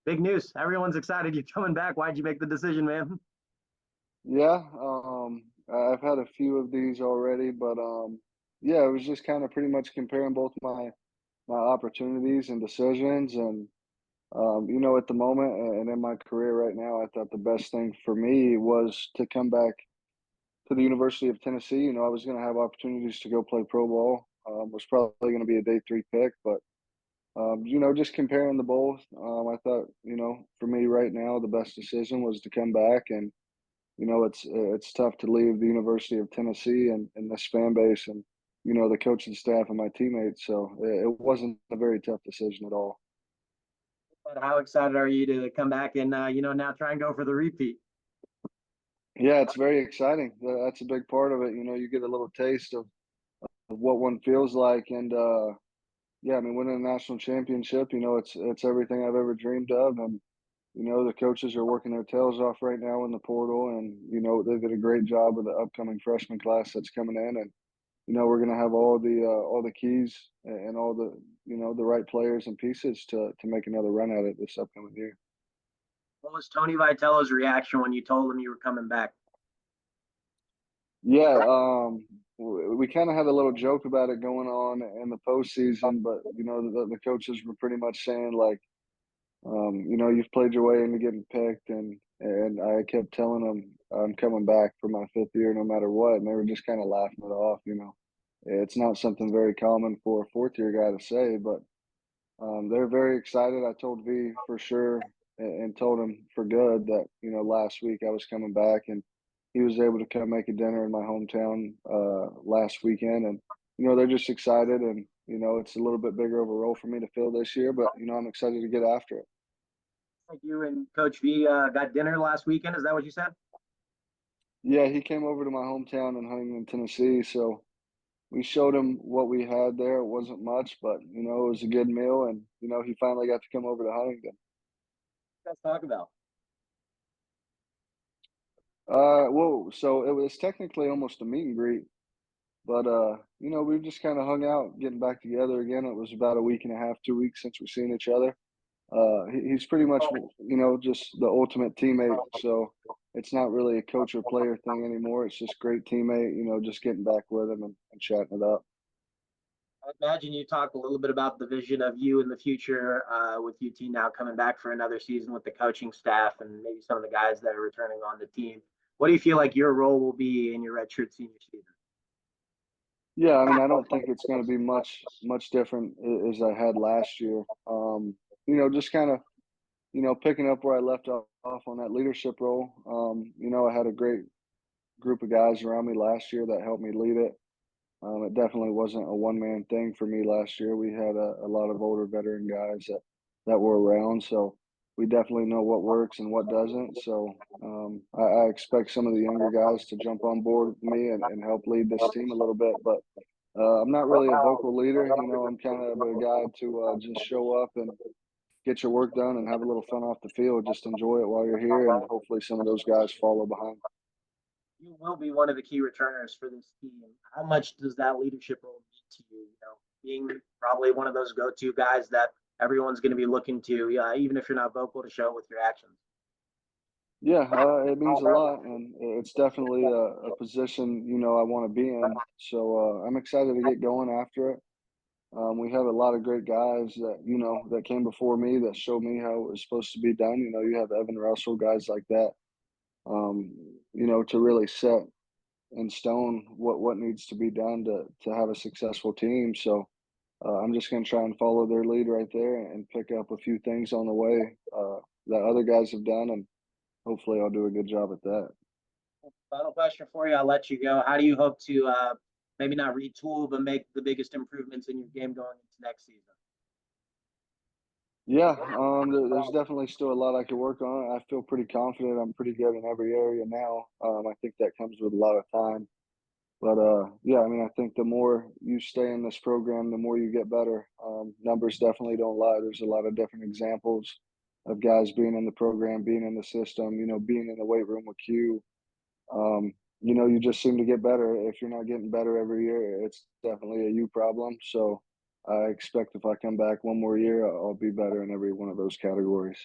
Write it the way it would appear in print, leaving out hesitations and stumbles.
Big news. Everyone's excited you're coming back. Why'd you make the decision, man? Yeah, I've had a few of these already, but yeah, it was just kind of pretty much comparing both my opportunities and decisions, and at the moment and in my career right now, I thought the best thing for me was to come back to the University of Tennessee. I was going to have opportunities to go play pro ball. Was probably going to be a day three pick, but just comparing the both, I thought for me right now the best decision was to come back and it's tough to leave the University of Tennessee and this fan base and the coaching staff and my teammates. So it wasn't a very tough decision at all. But how excited are you to come back and now try and go for the repeat? Yeah, it's very exciting. That's a big part of it. You get a little taste of what one feels like, and yeah, I mean, winning a national championship, it's everything I've ever dreamed of, and the coaches are working their tails off right now in the portal, and they did a great job with the upcoming freshman class that's coming in, and we're going to have all the keys and all the the right players and pieces to make another run at it this upcoming year. What was Tony Vitello's reaction when you told him you were coming back? Yeah, we kind of had a little joke about it going on in the postseason, but the coaches were pretty much saying like, you've played your way into getting picked, and I kept telling them I'm coming back for my fifth year no matter what, and they were just kind of laughing it off. It's not something very common for a fourth year guy to say, but they're very excited. I told V for sure and told him for good that last week I was coming back, and he was able to come make a dinner in my hometown last weekend, and they're just excited, and it's a little bit bigger of a role for me to fill this year, but I'm excited to get after it. Like you and Coach V got dinner last weekend. Is that what you said? Yeah, he came over to my hometown in Huntington, Tennessee, so we showed him what we had there. It wasn't much, but it was a good meal, and he finally got to come over to Huntington. Let's talk about. Well, so it was technically almost a meet and greet, but we just kind of hung out, getting back together again. It was about a week and a half, 2 weeks since we've seen each other. He's pretty much, just the ultimate teammate. So it's not really a coach or player thing anymore. It's just great teammate. Just getting back with him and chatting it up. I imagine you talked a little bit about the vision of you in the future with UT now coming back for another season with the coaching staff and maybe some of the guys that are returning on the team. What do you feel like your role will be in your redshirt senior season? Yeah, I mean, I don't think it's going to be much different as I had last year. Just kind of picking up where I left off on that leadership role. I had a great group of guys around me last year that helped me lead it. It definitely wasn't a one man thing for me last year. We had a lot of older veteran guys that were around, so we definitely know what works and what doesn't. So I expect some of the younger guys to jump on board with me and help lead this team a little bit. But I'm not really a vocal leader. I'm kind of a guy to just show up and get your work done and have a little fun off the field. Just enjoy it while you're here, and hopefully some of those guys follow behind. You will be one of the key returners for this team. How much does that leadership role mean to you? Being probably one of those go-to guys that everyone's going to be looking to, even if you're not vocal, to show with your actions. Yeah, it means a lot, and it's definitely a position I want to be in. So I'm excited to get going after it. We have a lot of great guys that came before me that showed me how it was supposed to be done. You have Evan Russell, guys like that. Um, to really set in stone what needs to be done to have a successful team. So I'm just going to try and follow their lead right there and pick up a few things on the way that other guys have done, and hopefully I'll do a good job at that. Final question for you. I'll let you go. How do you hope to maybe not retool, but make the biggest improvements in your game going into next season? Yeah, there's definitely still a lot I could work on. I feel pretty confident. I'm pretty good in every area now. I think that comes with a lot of time. But yeah, I mean, I think the more you stay in this program, the more you get better. Numbers definitely don't lie. There's a lot of different examples of guys being in the program, being in the system, being in the weight room with Q. Um, you just seem to get better. If you're not getting better every year, it's definitely a you problem. So I expect if I come back one more year, I'll be better in every one of those categories.